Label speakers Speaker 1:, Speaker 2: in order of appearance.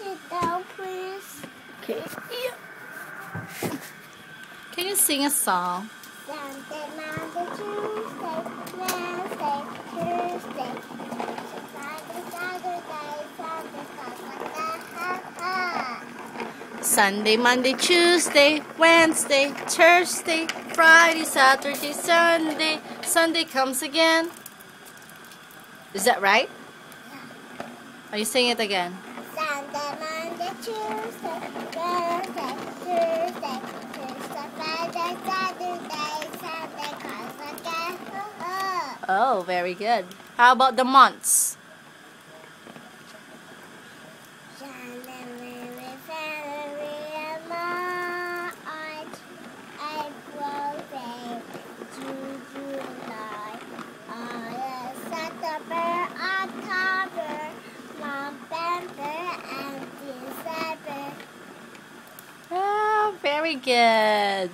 Speaker 1: sit down, please?
Speaker 2: Okay. Yeah. Can you sing a song?
Speaker 1: Sunday, Monday, Tuesday, Wednesday, Thursday, Friday, Saturday, Sunday, ha.
Speaker 2: Sunday, Monday, Tuesday, Wednesday, Thursday, Friday, Saturday, Sunday. Sunday comes again. Is that right?
Speaker 1: Yeah.
Speaker 2: Are you saying it again?
Speaker 1: Sunday, Monday, Tuesday, Wednesday, Thursday, Friday, Saturday, Sunday comes again.
Speaker 2: Oh, very good. How about the months?
Speaker 1: January, February, March, April, May, June, July, August, September, October, November, and December.
Speaker 2: Ah, very good.